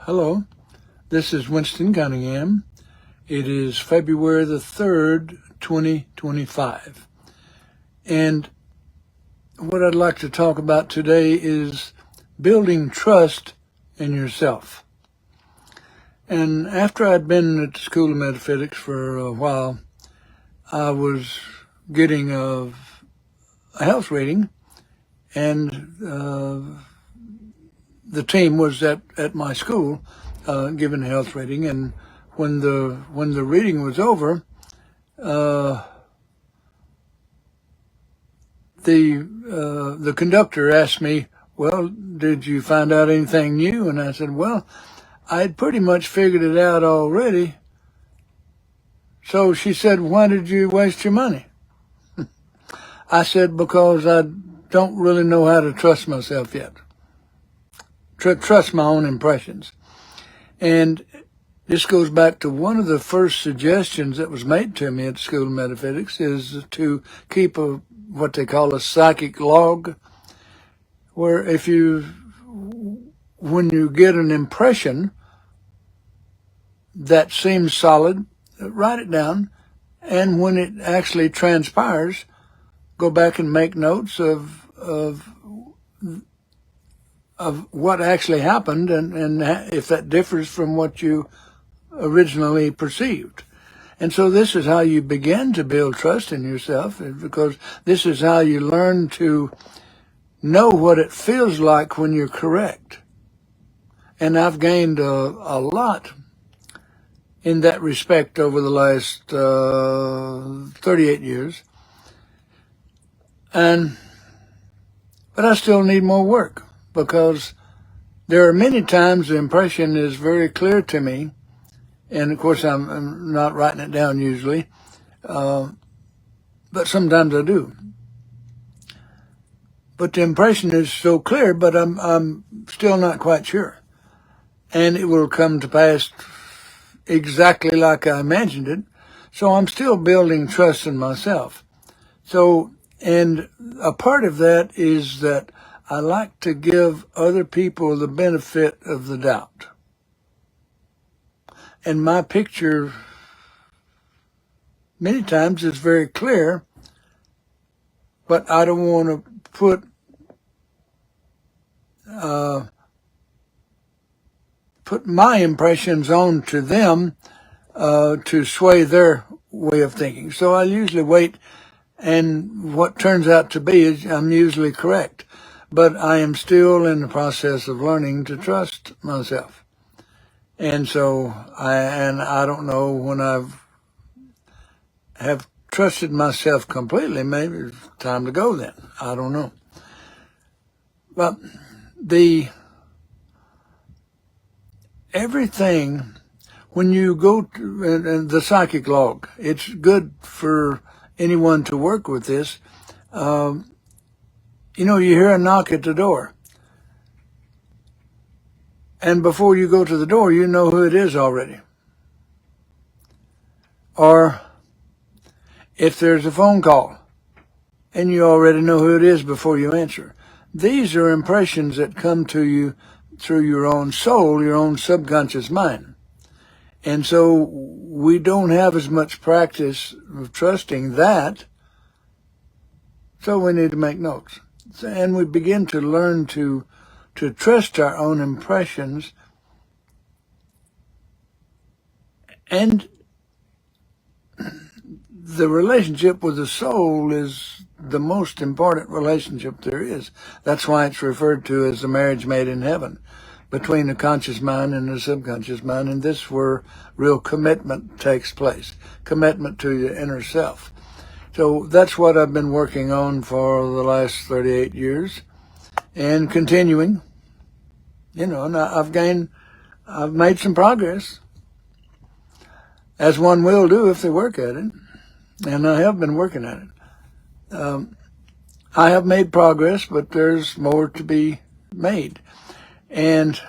Hello, this is Winston Cunningham. It is February the 3rd, 2025. And what I'd like to talk about today is building trust in yourself. And after I'd been at the School of Metaphysics for a while, I was getting a health reading, and the team was at my school giving a health reading, and when the reading was over, the conductor asked me, "Well, did you find out anything new?" And I said, "Well, I'd pretty much figured it out already." So she said, "Why did you waste your money?" I said, "Because I don't really know how to trust myself yet. Trust my own impressions." And this goes back to one of the first suggestions that was made to me at the School of Metaphysics, is to keep what they call a psychic log, where when you get an impression that seems solid, write it down, and when it actually transpires, go back and make notes of what actually happened, and if that differs from what you originally perceived. And so this is how you begin to build trust in yourself, because this is how you learn to know what it feels like when you're correct. And I've gained a lot in that respect over the last 38 years. But I still need more work, because there are many times the impression is very clear to me, and of course I'm not writing it down usually, but sometimes I do. But the impression is so clear, but I'm still not quite sure. And it will come to pass exactly like I imagined it. So I'm still building trust in myself. And a part of that is that I like to give other people the benefit of the doubt. And my picture many times is very clear, but I don't want to put my impressions on to them to sway their way of thinking. So I usually wait, and what turns out to be is I'm usually correct. But I am still in the process of learning to trust myself. And so I don't know when have trusted myself completely. Maybe it's time to go then. I don't know. But everything, when you go to the psychic log, it's good for anyone to work with this. You hear a knock at the door. And before you go to the door, you know who it is already. Or if there's a phone call, and you already know who it is before you answer. These are impressions that come to you through your own soul, your own subconscious mind. And so we don't have as much practice of trusting that, so we need to make notes. And we begin to learn to trust our own impressions. And the relationship with the soul is the most important relationship there is. That's why it's referred to as the marriage made in heaven, between the conscious mind and the subconscious mind. And this is where real commitment takes place, commitment to your inner self. So that's what I've been working on for the last 38 years and continuing, and I've made some progress, as one will do if they work at it. And I have been working at it. I have made progress, but there's more to be made. And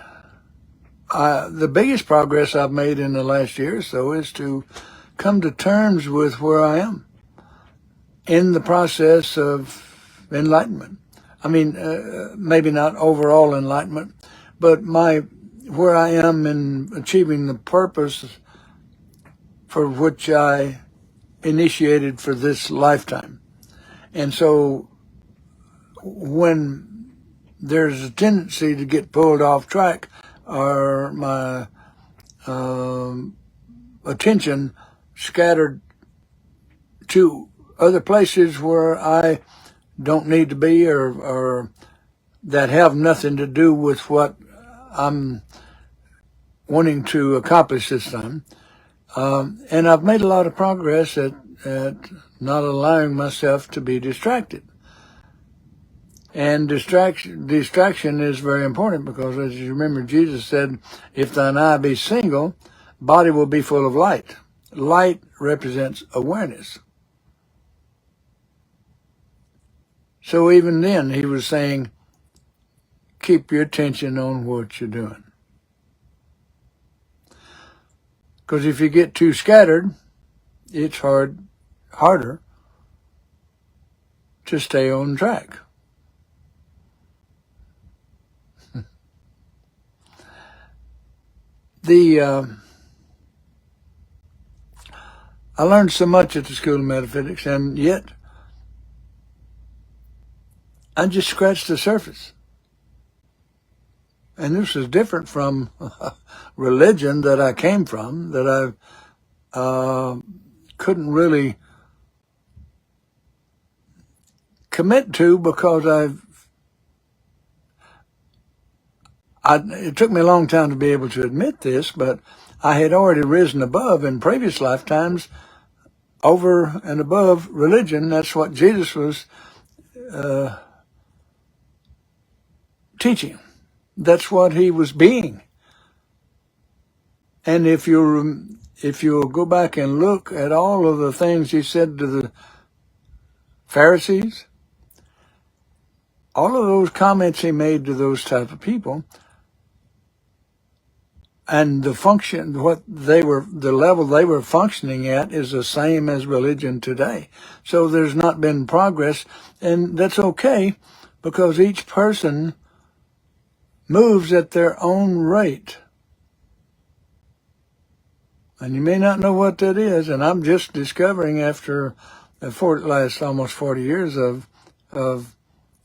the biggest progress I've made in the last year or so is to come to terms with where I am in the process of enlightenment. I mean, maybe not overall enlightenment, but my where I am in achieving the purpose for which I initiated for this lifetime. And so when there's a tendency to get pulled off track, or my attention scattered to other places where I don't need to be, or that have nothing to do with what I'm wanting to accomplish this time. And I've made a lot of progress at not allowing myself to be distracted. And distraction is very important, because, as you remember, Jesus said, if thine eye be single, body will be full of light. Light represents awareness. So even then, he was saying, keep your attention on what you're doing. Because if you get too scattered, it's harder to stay on track. I learned so much at the School of Metaphysics, and yet I just scratched the surface. And this is different from religion that I came from, that I couldn't really commit to, because it took me a long time to be able to admit this, but I had already risen above in previous lifetimes, over and above religion. That's what Jesus was teaching. That's what he was being. And if you'll go back and look at all of the things he said to the Pharisees, all of those comments he made to those type of people, and the level they were functioning at is the same as religion today. So there's not been progress, and that's okay, because each person moves at their own rate. And you may not know what that is, and I'm just discovering after the last almost 40 years of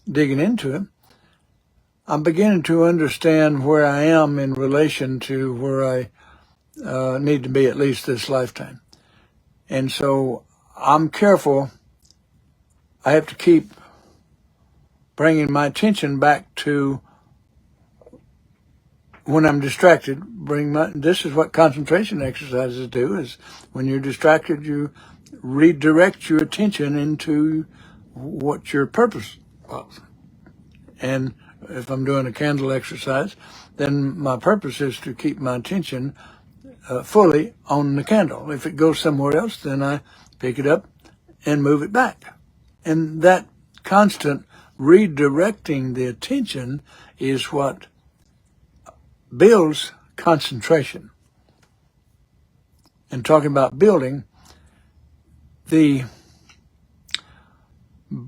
digging into it, I'm beginning to understand where I am in relation to where I need to be, at least this lifetime. And so I'm careful. I have to keep bringing my attention back to when I'm distracted. This is what concentration exercises do, is when you're distracted, you redirect your attention into what your purpose was. And if I'm doing a candle exercise, then my purpose is to keep my attention fully on the candle. If it goes somewhere else, then I pick it up and move it back. And that constant redirecting the attention is what builds concentration. And talking about building,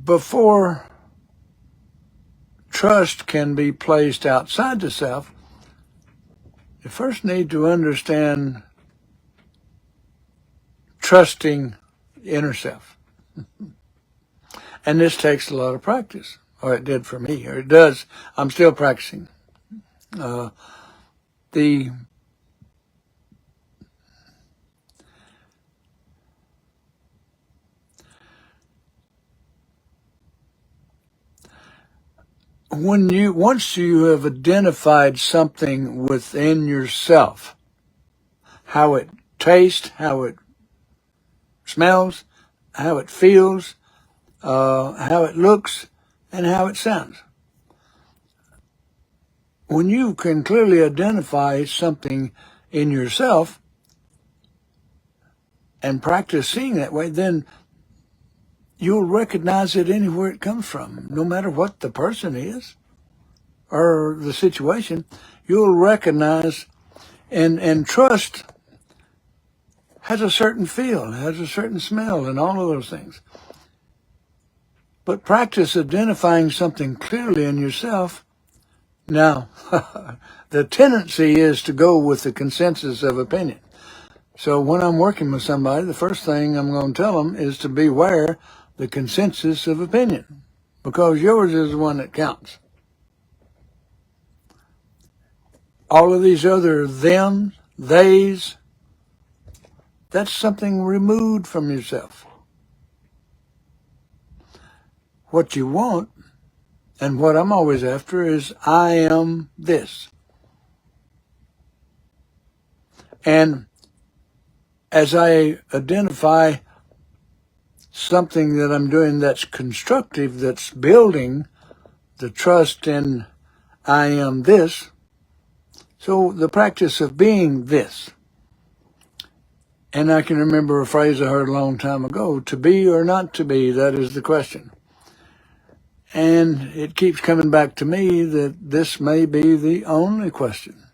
before trust can be placed outside the self, you first need to understand trusting the inner self. And this takes a lot of practice, or it did for me, or it does. I'm still practicing. Once you have identified something within yourself, how it tastes, how it smells, how it feels, how it looks, and how it sounds. When you can clearly identify something in yourself and practice seeing that way, then you'll recognize it anywhere it comes from, no matter what the person is or the situation. You'll recognize, and trust has a certain feel, has a certain smell, and all of those things. But practice identifying something clearly in yourself Now, the tendency is to go with the consensus of opinion. So when I'm working with somebody, the first thing I'm going to tell them is to beware the consensus of opinion, because yours is the one that counts. All of these other them, theys, that's something removed from yourself. What you want, and what I'm always after, is I am this. And as I identify something that I'm doing that's constructive, that's building the trust in I am this, so the practice of being this. And I can remember a phrase I heard a long time ago, to be or not to be, that is the question. And it keeps coming back to me that this may be the only question.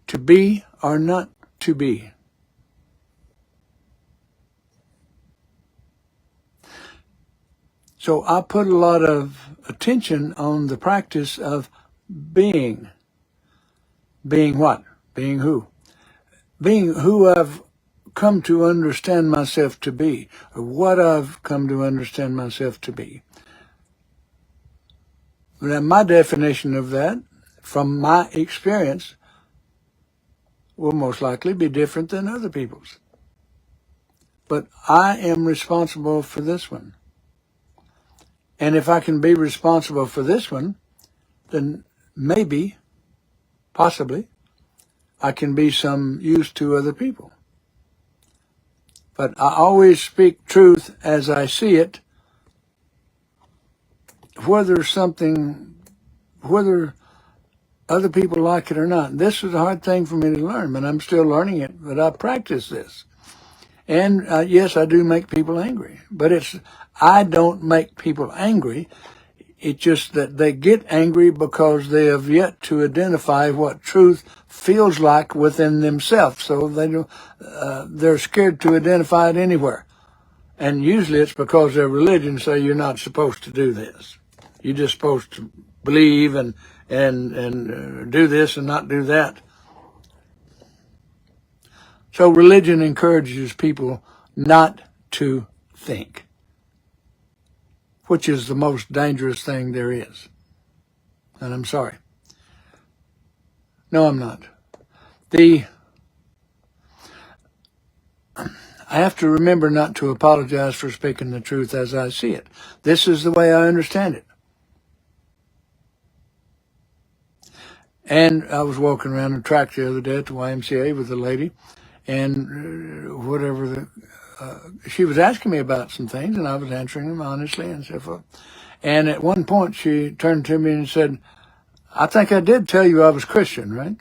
To be or not to be. So I put a lot of attention on the practice of being. Being what? Being who? Being who I've come to understand myself to be, or what I've come to understand myself to be. Now, my definition of that, from my experience, will most likely be different than other people's. But I am responsible for this one. And if I can be responsible for this one, then maybe, possibly, I can be some use to other people. But I always speak truth as I see it, whether other people like it or not. This is a hard thing for me to learn, but I'm still learning it, but I practice this. And yes, I do make people angry, but I don't make people angry. It's just that they get angry because they have yet to identify what truth feels like within themselves. So they're scared to identify it anywhere. And usually it's because their religion say you're not supposed to do this. You're just supposed to believe and do this and not do that. So religion encourages people not to think, which is the most dangerous thing there is. And I'm sorry. No, I'm not. I have to remember not to apologize for speaking the truth as I see it. This is the way I understand it. And I was walking around the track the other day at the YMCA with a lady, and she was asking me about some things, and I was answering them honestly and so forth. And at one point, she turned to me and said, "I think I did tell you I was Christian, right?"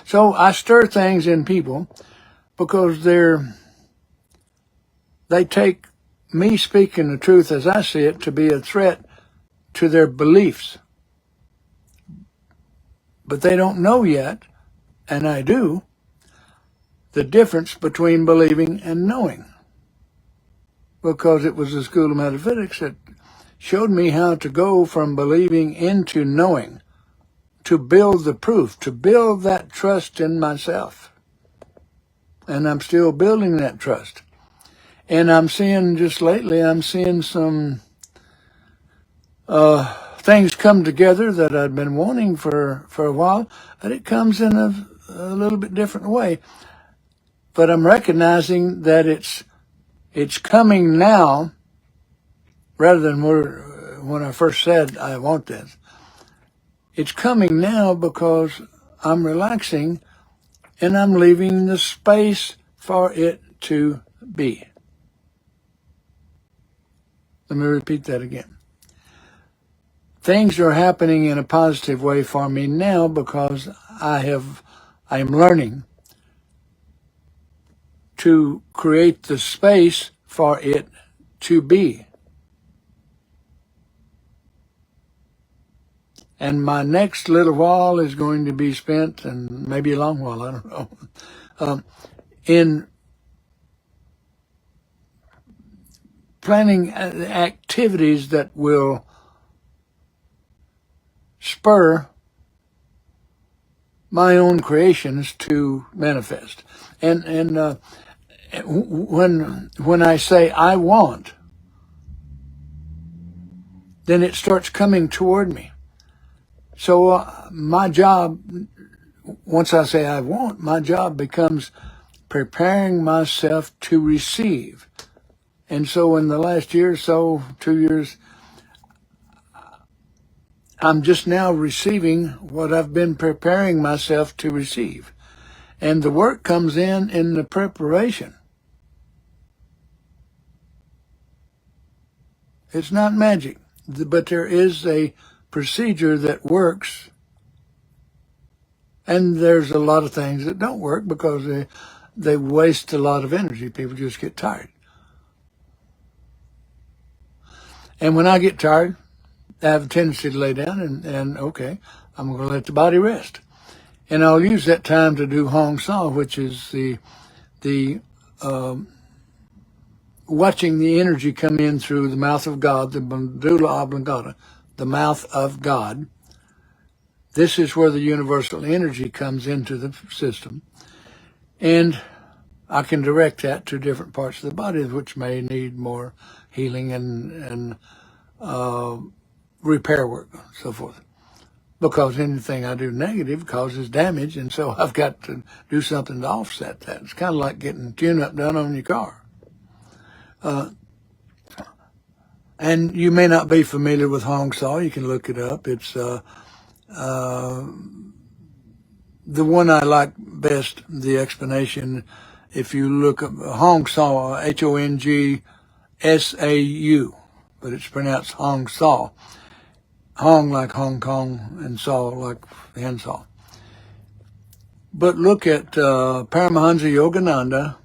So I stir things in people because they take me speaking the truth as I see it to be a threat to their beliefs. But they don't know yet, and I do, the difference between believing and knowing. Because it was the school of metaphysics that showed me how to go from believing into knowing, to build the proof, to build that trust in myself. And I'm still building that trust. And I'm seeing, just lately, I'm seeing some things come together that I'd been wanting for a while, but it comes in a little bit different way. But I'm recognizing that it's coming now, rather than when I first said I want this. It's coming now because I'm relaxing and I'm leaving the space for it to be. Let me repeat that again. Things are happening in a positive way for me now because I am learning to create the space for it to be. And my next little while is going to be spent, and maybe a long while, I don't know, in planning activities that will spur my own creations to manifest. And when I say I want, then it starts coming toward me. So my job, once I say I want, my job becomes preparing myself to receive. And so in the last year or so, 2 years, I'm just now receiving what I've been preparing myself to receive. And the work comes in the preparation. It's not magic, but there is a procedure that works. And there's a lot of things that don't work because they waste a lot of energy. People just get tired. And when I get tired, I have a tendency to lay down and okay, I'm going to let the body rest. And I'll use that time to do Hong Sa, which is the watching the energy come in through the mouth of God, the medulla oblongata, the mouth of God. This is where the universal energy comes into the system. And I can direct that to different parts of the body, which may need more healing and repair work, so forth. Because anything I do negative causes damage, and so I've got to do something to offset that. It's kind of like getting tune-up done on your car. And you may not be familiar with Hong Sa. You can look it up. It's the one I like best, the explanation. If you look up Hong Sa, Hongsau, but it's pronounced Hong Sa. Hong like Hong Kong and Saw like handsaw. But look at Paramahansa Yogananda.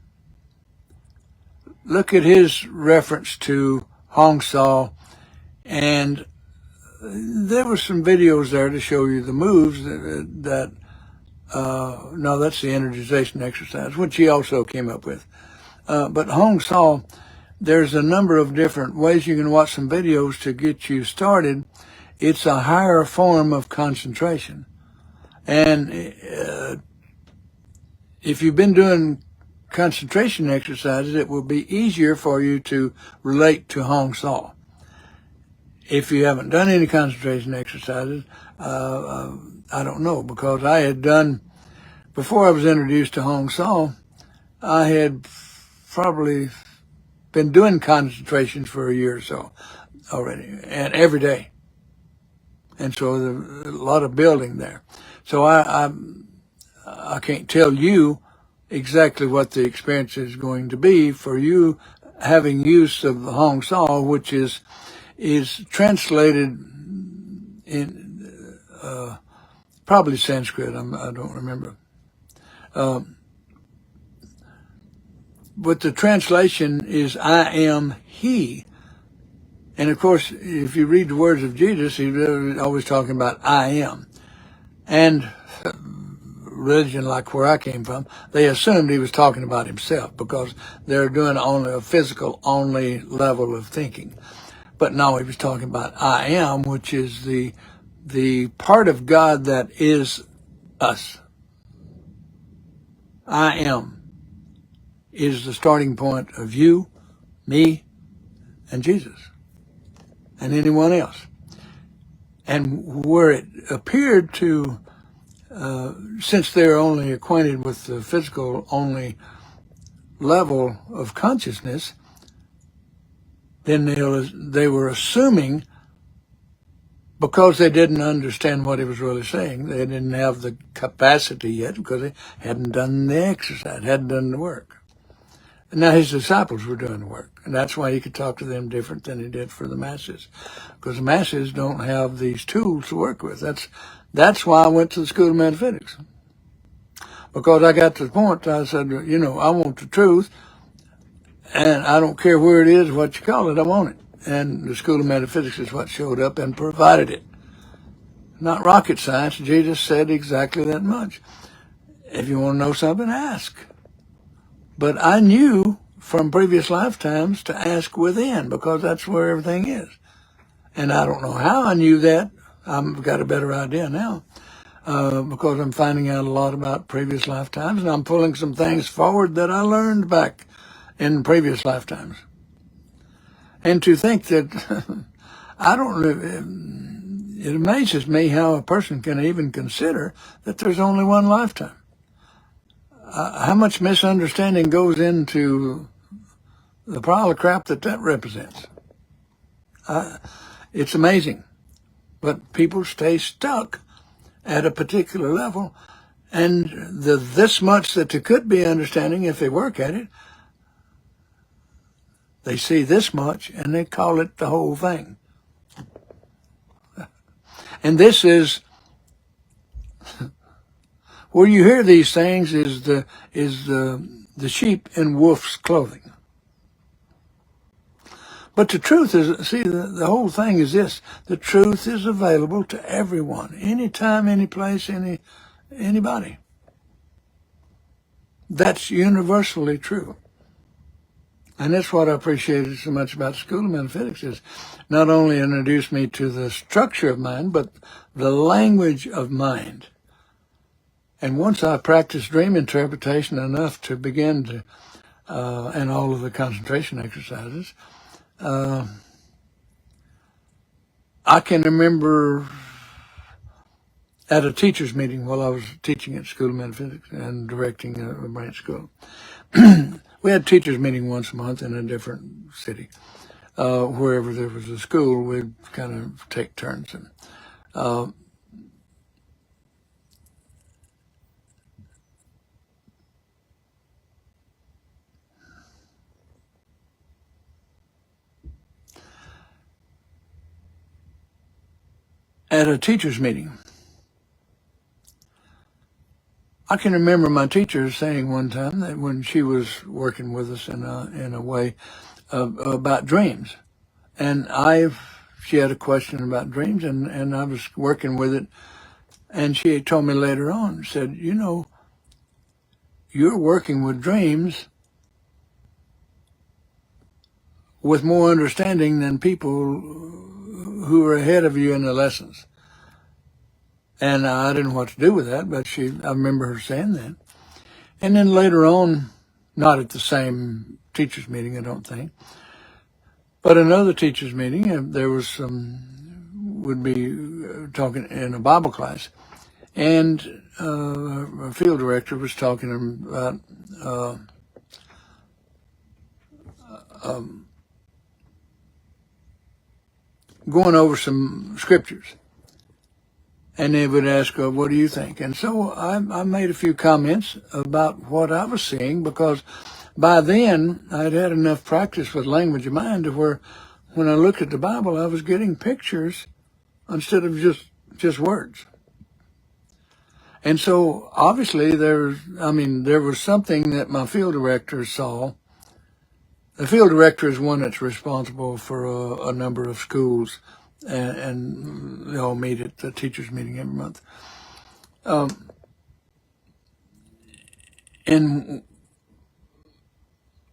Look at his reference to Hong Sa, and there were some videos there to show you the moves no, that's the energization exercise, which he also came up with. But Hong Sa, there's a number of different ways you can watch some videos to get you started. It's a higher form of concentration. And if you've been doing concentration exercises, it will be easier for you to relate to Hong Sa. If you haven't done any concentration exercises, I don't know, because I had done, before I was introduced to Hong Sa, I had probably been doing concentrations for a year or so already, and every day. And so there's a lot of building there. So I can't tell you exactly what the experience is going to be for you having use of the Hong Sa, which is translated in probably Sanskrit. I don't remember. But the translation is "I am He." And of course, if you read the words of Jesus, he's always talking about "I am." And religion, like where I came from, they assumed he was talking about himself because they're doing only a physical only level of thinking. But no, he was talking about "I am," which is the part of God that is us. I am is the starting point of you, me, and Jesus, and anyone else. And where it appeared to, since they're only acquainted with the physical only level of consciousness, then they were assuming, because they didn't understand what he was really saying, they didn't have the capacity yet because they hadn't done the exercise, hadn't done the work. And now his disciples were doing the work, and that's why he could talk to them different than he did for the masses, because the masses don't have these tools to work with. That's why I went to the School of Metaphysics, because I got to the point I said, I want the truth, and I don't care where it is, what you call it, I want it. And the School of Metaphysics is what showed up and provided it. Not rocket science. Jesus said exactly that much. If you want to know something, ask. But I knew from previous lifetimes to ask within, because that's where everything is. And I don't know how I knew that. I've got a better idea now, because I'm finding out a lot about previous lifetimes, and I'm pulling some things forward that I learned back in previous lifetimes. And to think that it amazes me how a person can even consider that there's only one lifetime. How much misunderstanding goes into the pile of crap that represents. It's amazing. But people stay stuck at a particular level, and this much that they could be understanding if they work at it, they see this much and they call it the whole thing. And this is where you hear these things is the sheep in wolf's clothing. But the truth is, see, the whole thing is this: the truth is available to everyone, anytime, any place, anybody. That's universally true. And that's what I appreciated so much about the School of Metaphysics, is not only introduced me to the structure of mind, but the language of mind. And once I practiced dream interpretation enough to begin to, and all of the concentration exercises, I can remember at a teacher's meeting while I was teaching at School of Metaphysics and directing a branch school. We had a teacher's meeting once a month in a different city. Wherever there was a school, we'd kind of take turns. And at a teacher's meeting, I can remember my teacher saying one time that when she was working with us in a way about dreams, and she had a question about dreams, and I was working with it, and she told me later on, said, you know, you're working with dreams with more understanding than people who are ahead of you in the lessons. And I didn't know what to do with that, but I remember her saying that. And then later on, not at the same teacher's meeting, I don't think, but another teacher's meeting, there was would be talking in a Bible class, and a field director was talking about going over some scriptures. And they would ask, what do you think? And so I made a few comments about what I was seeing, because by then I'd had enough practice with language of mind to where when I looked at the Bible, I was getting pictures instead of just words. And so obviously there was something that my field director saw. The field director is one that's responsible for a number of schools, and they all meet at the teachers' meeting every month. And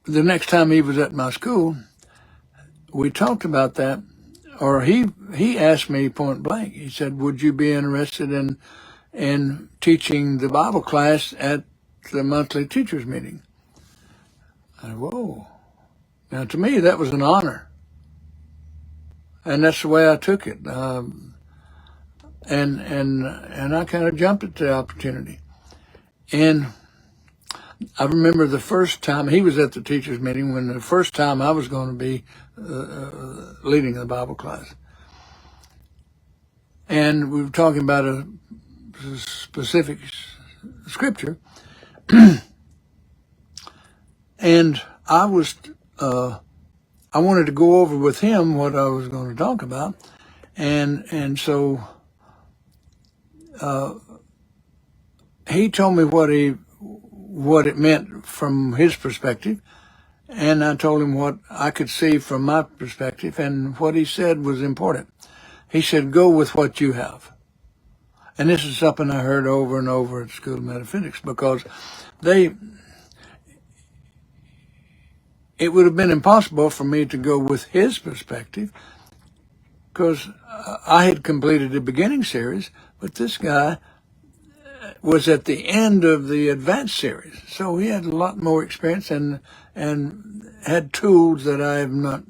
the next time he was at my school, we talked about that, or he asked me point blank. He said, would you be interested in teaching the Bible class at the monthly teachers' meeting? I said, whoa. Now, to me, that was an honor. And that's the way I took it. And I kind of jumped at the opportunity. And I remember the first time he was at the teachers' meeting, when the first time I was going to be leading the Bible class. And we were talking about a specific scripture. And I wanted to go over with him what I was going to talk about, and so he told me what it meant from his perspective, and I told him what I could see from my perspective, and what he said was important. He said, go with what you have. And this is something I heard over and over at School of Metaphysics, because it would have been impossible for me to go with his perspective because I had completed the beginning series, but this guy was at the end of the advanced series. So he had a lot more experience and had tools that I have not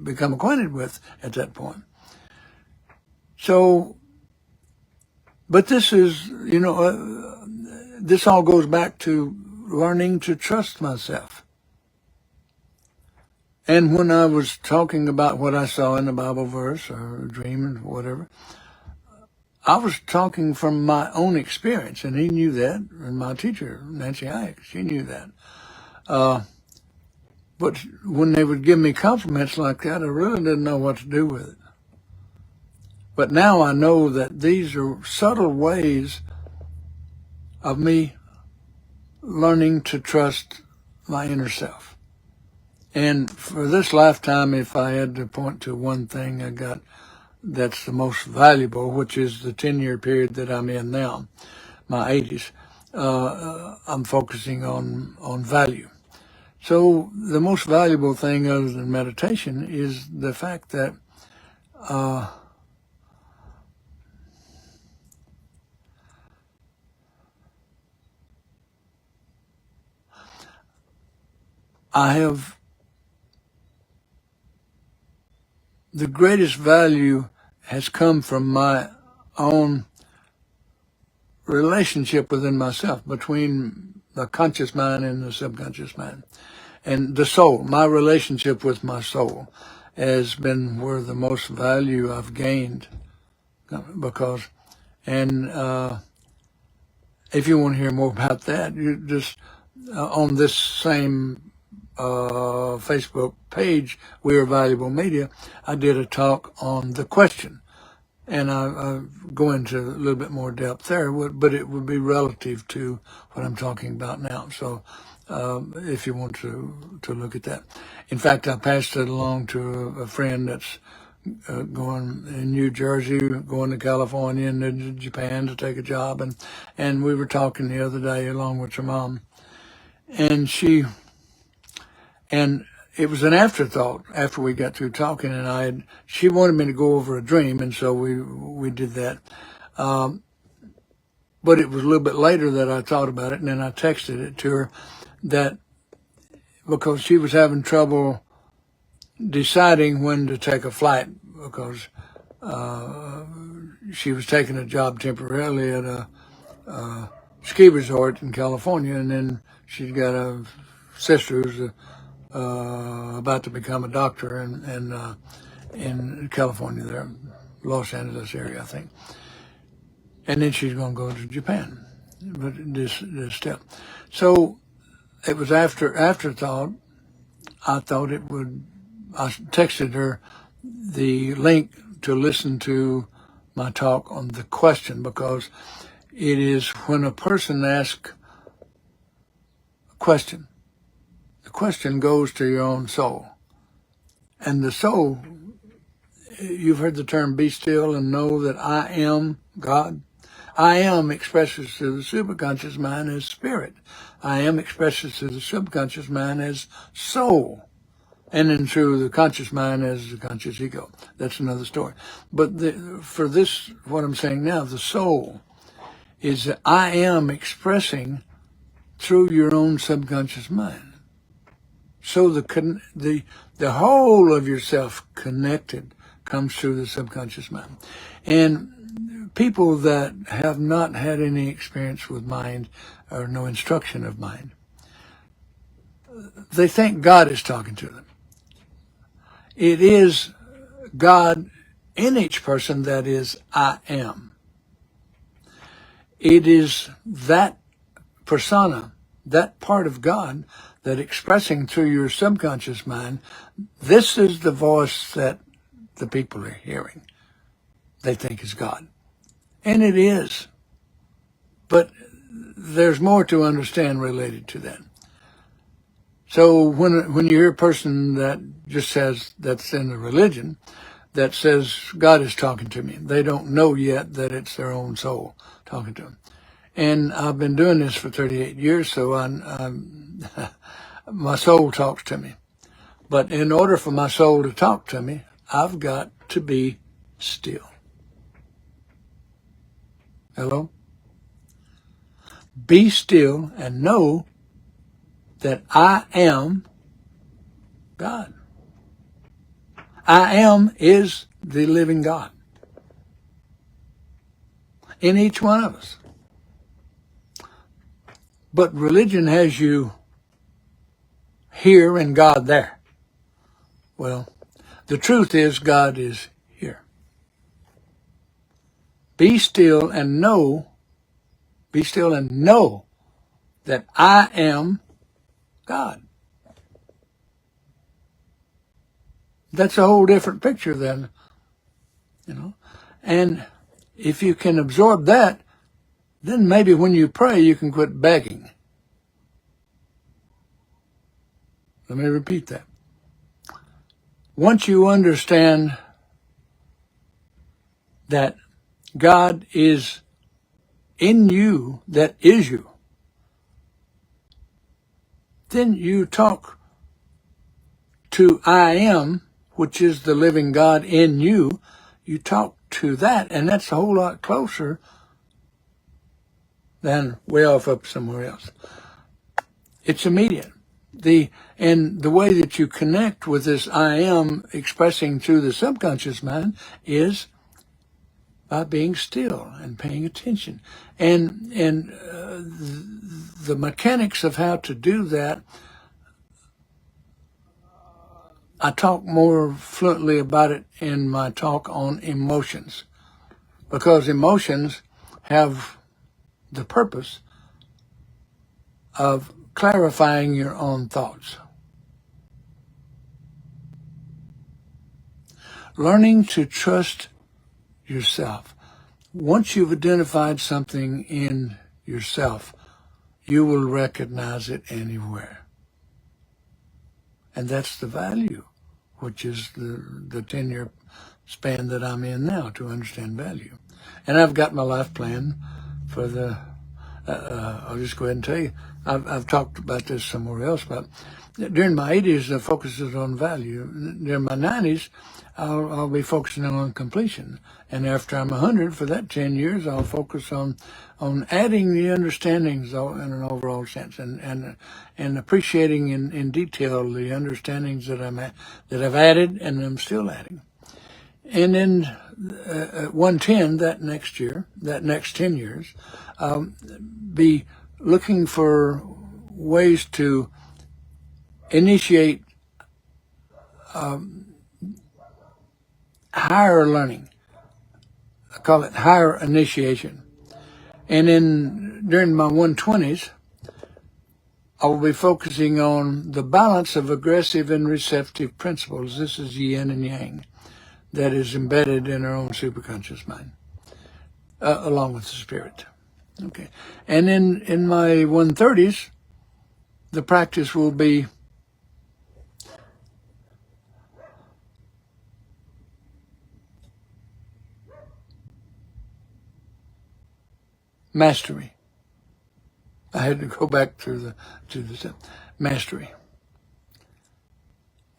become acquainted with at that point. So, but this is, this all goes back to learning to trust myself. And when I was talking about what I saw in the Bible verse or a dream or whatever, I was talking from my own experience, and he knew that, and my teacher, Nancy Hayek, she knew that. But when they would give me compliments like that, I really didn't know what to do with it. But now I know that these are subtle ways of me learning to trust my inner self. And for this lifetime, if I had to point to one thing I got that's the most valuable, which is the 10-year period that I'm in now, my 80s, I'm focusing on value. So the most valuable thing other than meditation is the fact that I have the greatest value has come from my own relationship within myself, between the conscious mind and the subconscious mind. And the soul, my relationship with my soul has been where the most value I've gained. Because, and if you want to hear more about that, you just, on this same Facebook page, We Are Valuable Media, I did a talk on the question. And I go into a little bit more depth there, but it would be relative to what I'm talking about now. So if you want to look at that. In fact, I passed it along to a friend that's going in New Jersey, going to California and then to Japan to take a job. And we were talking the other day along with your mom. And it was an afterthought after we got through talking, and she wanted me to go over a dream, and so we did that. But it was a little bit later that I thought about it, and then I texted it to her that because she was having trouble deciding when to take a flight because she was taking a job temporarily at a ski resort in California, and then she's got a sister who's about to become a doctor in California, there, Los Angeles area, I think. And then she's going to go to Japan. But this step. So it was afterthought. I thought it would. I texted her the link to listen to my talk on the question, because it is when a person asks a question, the question goes to your own soul. And the soul, you've heard the term be still and know that I am God. I am expresses to the superconscious mind as spirit. I am expresses to the subconscious mind as soul. And then through the conscious mind as the conscious ego. That's another story. But for this, what I'm saying now, the soul is that I am expressing through your own subconscious mind. So the whole of yourself connected comes through the subconscious mind. And people that have not had any experience with mind or no instruction of mind, they think God is talking to them. It is God in each person that is I am. It is that persona, that part of God that expressing through your subconscious mind, this is the voice that the people are hearing. They think is God. And it is. But there's more to understand related to that. So when you hear a person that just says, that's in the religion, that says, God is talking to me, they don't know yet that it's their own soul talking to them. And I've been doing this for 38 years, so my soul talks to me. But in order for my soul to talk to me, I've got to be still. Hello? Be still and know that I am God. I am is the living God in each one of us. But religion has you here and God there. Well, the truth is God is here. Be still and know that I am God. That's a whole different picture then, And if you can absorb that, then maybe when you pray, you can quit begging. Let me repeat that. Once you understand that God is in you, that is you, then you talk to I am, which is the living God in you. You talk to that, and that's a whole lot closer than way off up somewhere else. It's immediate. And the way that you connect with this I am expressing through the subconscious mind is by being still and paying attention. And the mechanics of how to do that, I talk more fluently about it in my talk on emotions, because emotions have the purpose of clarifying your own thoughts. Learning to trust yourself. Once you've identified something in yourself, you will recognize it anywhere. And that's the value, which is the 10-year span that I'm in now, to understand value. And I've got my life plan for the, I'll just go ahead and tell you, I've talked about this somewhere else, but during my 80s, the focus is on value. During my 90s, I'll be focusing on completion. And after I'm 100, for that 10 years, I'll focus on adding the understandings in an overall sense, and appreciating in detail the understandings that I've added and I'm still adding. And then at 110, that next 10 years, be looking for ways to initiate higher learning. I call it higher initiation. And then during my 120s, I will be focusing on the balance of aggressive and receptive principles. This is yin and yang that is embedded in our own superconscious mind, along with the spirit. Okay. And then in my 130s, the practice will be mastery. I had to go back to the mastery.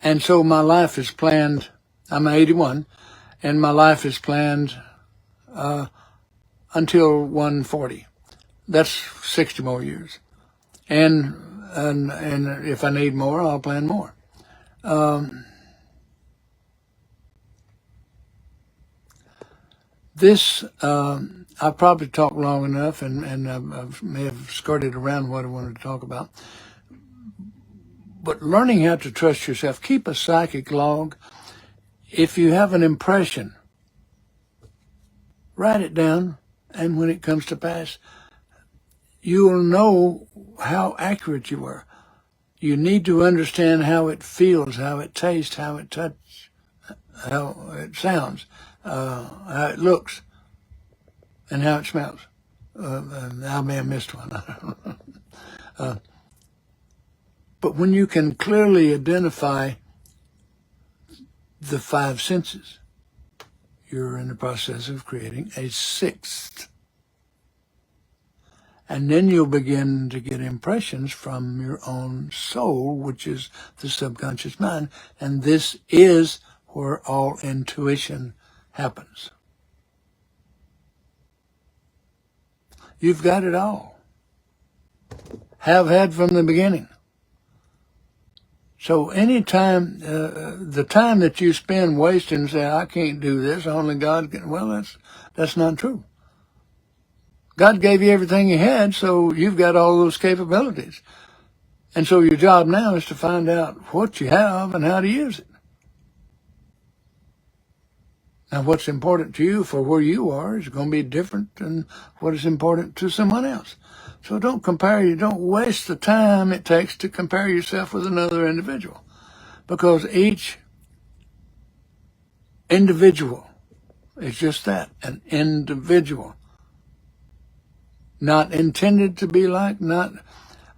And so my life is planned, I'm 81, and my life is planned until 140. That's 60 more years. And if I need more, I'll plan more. I've probably talked long enough, and I may have skirted around what I wanted to talk about. But learning how to trust yourself, keep a psychic log. If you have an impression, write it down, and when it comes to pass, you will know how accurate you were. You need to understand how it feels, how it tastes, how it touches, how it sounds, how it looks, and how it smells. I may have missed one. But when you can clearly identify the five senses, you're in the process of creating a sixth. And then you'll begin to get impressions from your own soul, which is the subconscious mind. And this is where all intuition happens. You've got it all. Have had from the beginning. So any time, the time that you spend wasting, say, I can't do this, only God can, well, that's not true. God gave you everything you had, so you've got all those capabilities. And so your job now is to find out what you have and how to use it. Now, what's important to you for where you are is going to be different than what is important to someone else. So don't compare, you don't waste the time it takes to compare yourself with another individual. Because each individual is just that, an individual. Not intended to be like, we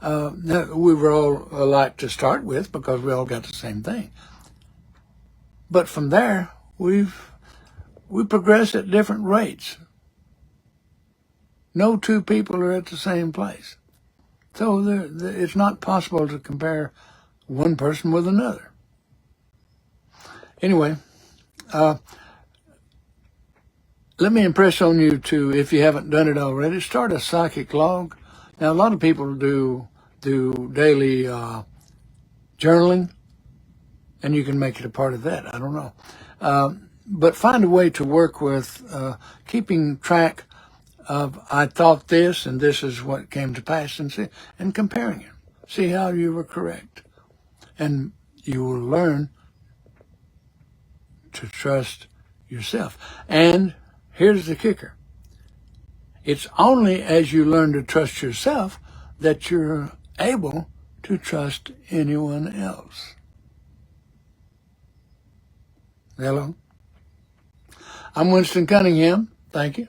were all alike to start with because we all got the same thing. But from there, we progress at different rates. No two people are at the same place. So it's not possible to compare one person with another. Anyway, let me impress on you to, if you haven't done it already, start a psychic log. Now, a lot of people do daily journaling, and you can make it a part of that. I don't know. But find a way to work with keeping track of, I thought this, and this is what came to pass, and comparing it. See how you were correct. And you will learn to trust yourself. And here's the kicker. It's only as you learn to trust yourself that you're able to trust anyone else. Hello? I'm Winston Cunningham. Thank you.